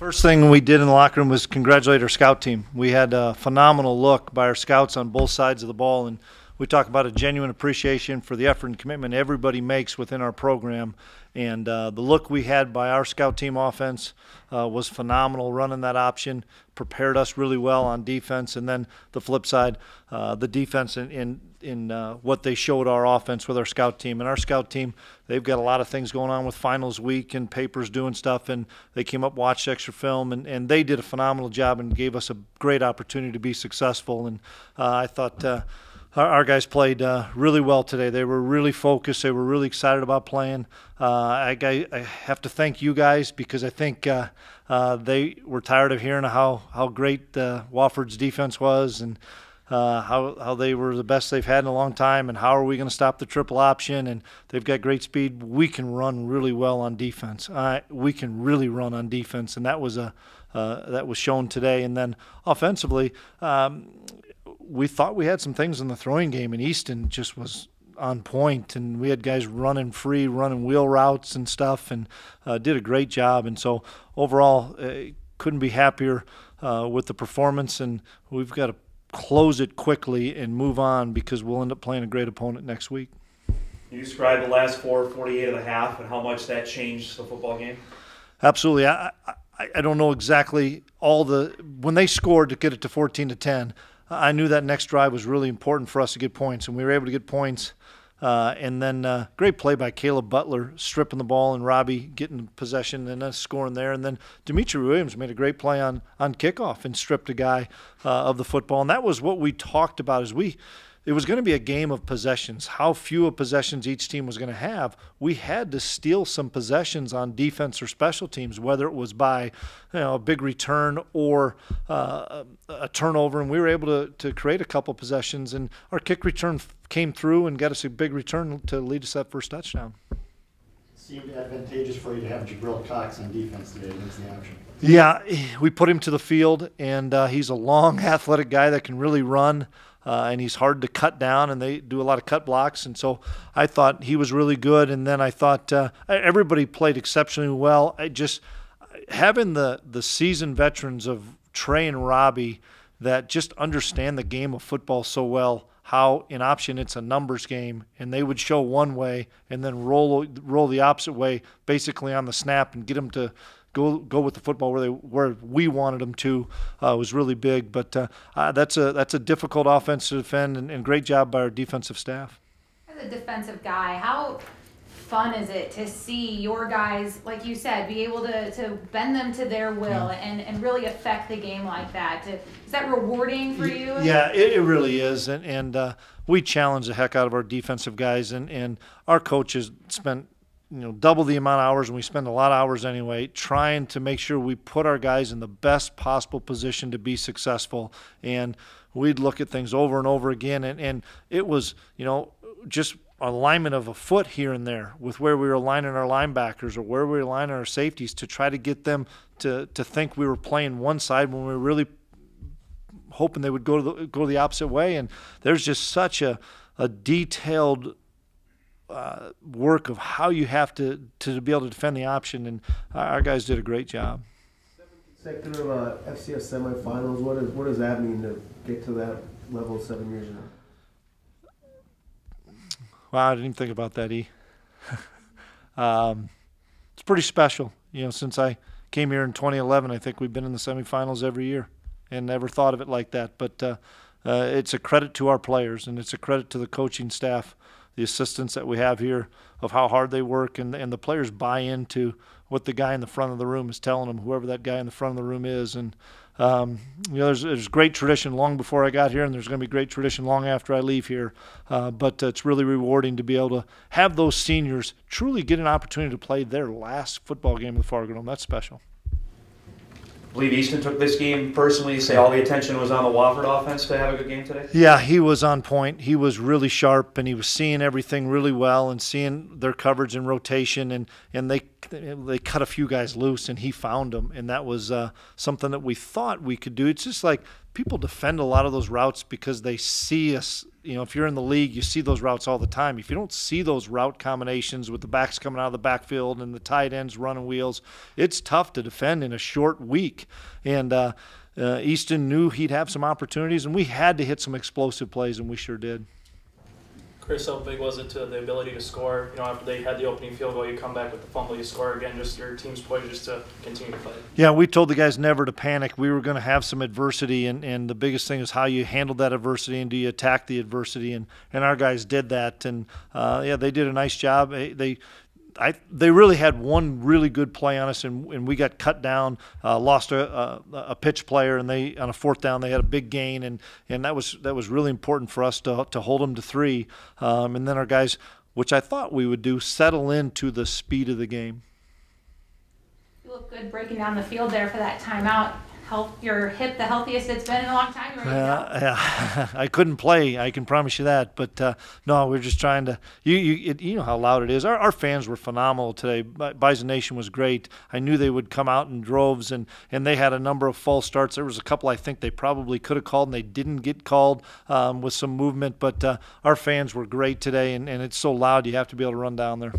First thing we did in the locker room was congratulate our scout team. We had a phenomenal look by our scouts on both sides of the ball, and we talk about a genuine appreciation for the effort and commitment everybody makes within our program. And the look we had by our scout team offense was phenomenal, running that option, prepared us really well on defense. And then the flip side, the defense in what they showed our offense with our scout team. And our scout team, they've got a lot of things going on with finals week and papers doing stuff, and they came up, watched extra film, and they did a phenomenal job and gave us a great opportunity to be successful. And I thought our guys played really well today. They were really focused. They were really excited about playing. I have to thank you guys, because I think they were tired of hearing how great Wofford's defense was, and how they were the best they've had in a long time, and how are we going to stop the triple option, and they've got great speed. We can run really well on defense. We can really run on defense, and that was shown today. And then offensively, we thought we had some things in the throwing game, and Easton just was on point, and we had guys running free, running wheel routes and stuff, and did a great job. And so overall, couldn't be happier with the performance, and we've got to close it quickly and move on, because we'll end up playing a great opponent next week. You described the last 48 and a half and how much that changed the football game? Absolutely. I don't know exactly when they scored to get it to 14-10, I knew that next drive was really important for us to get points, and we were able to get points. And then great play by Caleb Butler, stripping the ball, and Robbie getting possession and us scoring there. And then Dimitri Williams made a great play on kickoff and stripped a guy of the football. And that was what we talked about, it was going to be a game of possessions. How few of possessions each team was going to have. We had to steal some possessions on defense or special teams, whether it was by a big return or a turnover, and we were able to create a couple possessions. And our kick return came through and got us a big return to lead us that first touchdown. Seemed advantageous for you to have Jabril Cox on defense today against the option. Yeah, we put him to the field, and he's a long, athletic guy that can really run. And he's hard to cut down, and they do a lot of cut blocks. And so I thought he was really good. And then I thought everybody played exceptionally well. Having the seasoned veterans of Trey and Robbie that just understand the game of football so well, how in option it's a numbers game, and they would show one way and then roll the opposite way basically on the snap and get them to go with the football where we wanted them to, was really big. But that's a difficult offense to defend, and great job by our defensive staff. As a defensive guy, how fun is it to see your guys, like you said, be able to bend them to their will and really affect the game like that? Is that rewarding for you? Yeah, it really is. And we challenge the heck out of our defensive guys, and our coaches spent double the amount of hours, and we spend a lot of hours anyway, trying to make sure we put our guys in the best possible position to be successful. And we'd look at things over and over again, and it was, just alignment of a foot here and there with where we were aligning our linebackers or where we were aligning our safeties to try to get them to think we were playing one side when we were really hoping they would go the opposite way. And there's just such a detailed work of how you have to be able to defend the option, and our guys did a great job. Consecutive FCS semifinals. What does that mean to get to that level 7 years ago? Wow, I didn't even think about that, E. It's pretty special. Since I came here in 2011, I think we've been in the semifinals every year, and never thought of it like that. But it's a credit to our players, and it's a credit to the coaching staff, the assistants that we have here, of how hard they work, and the players buy into what the guy in the front of the room is telling them, whoever that guy in the front of the room is. And there's great tradition long before I got here, and there's going to be great tradition long after I leave here. But it's really rewarding to be able to have those seniors truly get an opportunity to play their last football game in the Fargo Dome. That's special. I believe Easton took this game personally. You say all the attention was on the Wofford offense to have a good game today? Yeah, he was on point. He was really sharp, and he was seeing everything really well and seeing their coverage and rotation, and they cut a few guys loose, and he found them, and that was something that we thought we could do. It's just like people defend a lot of those routes because they see us, if you're in the league, you see those routes all the time. If you don't see those route combinations with the backs coming out of the backfield and the tight ends running wheels, it's tough to defend in a short week. And Easton knew he'd have some opportunities, and we had to hit some explosive plays, and we sure did. Chris, how big was it to the ability to score? After they had the opening field goal, you come back with the fumble, you score again, just your team's poised just to continue to fight. Yeah, we told the guys never to panic. We were going to have some adversity, and the biggest thing is how you handle that adversity and do you attack the adversity, and our guys did that. And, they did a nice job. They really had one really good play on us, and we got cut down, lost a pitch player, and they on a fourth down they had a big gain, and that was really important for us to hold them to 3, and then our guys, which I thought we would do, settle into the speed of the game. You look good breaking down the field there for that timeout. Your hip the healthiest it's been in a long time. Yeah, I couldn't play. I can promise you that. But no, we're just trying to. You know how loud it is. Our fans were phenomenal today. Bison Nation was great. I knew they would come out in droves, and they had a number of false starts. There was a couple I think they probably could have called, and they didn't get called with some movement. But our fans were great today, and it's so loud you have to be able to run down there.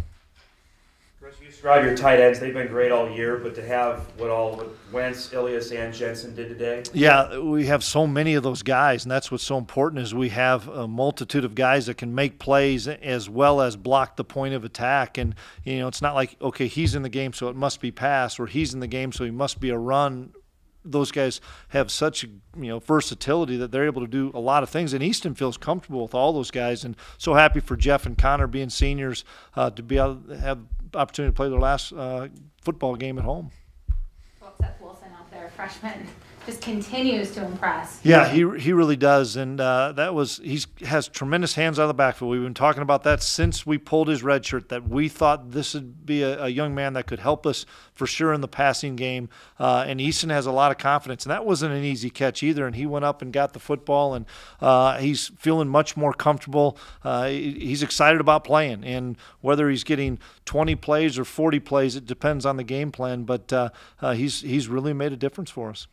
Chris, you described your tight ends. They've been great all year, but to have what Wentz, Ilias, and Jensen did today? Yeah, we have so many of those guys, and that's what's so important is we have a multitude of guys that can make plays as well as block the point of attack. And, it's not like, okay, he's in the game, so it must be pass, or he's in the game, so he must be a run. Those guys have such versatility that they're able to do a lot of things, and Easton feels comfortable with all those guys. And so happy for Jeff and Connor being seniors to be able to have opportunity to play their last football game at home. Well, Seth Wilson out there, freshman, just continues to impress. Yeah, he really does, and he has tremendous hands out of the backfield. We've been talking about that since we pulled his red shirt, that we thought this would be a young man that could help us for sure in the passing game. And Easton has a lot of confidence, and that wasn't an easy catch either. And he went up and got the football, and he's feeling much more comfortable. He's excited about playing, and whether he's getting 20 plays or 40 plays, it depends on the game plan. But he's really made a difference for us.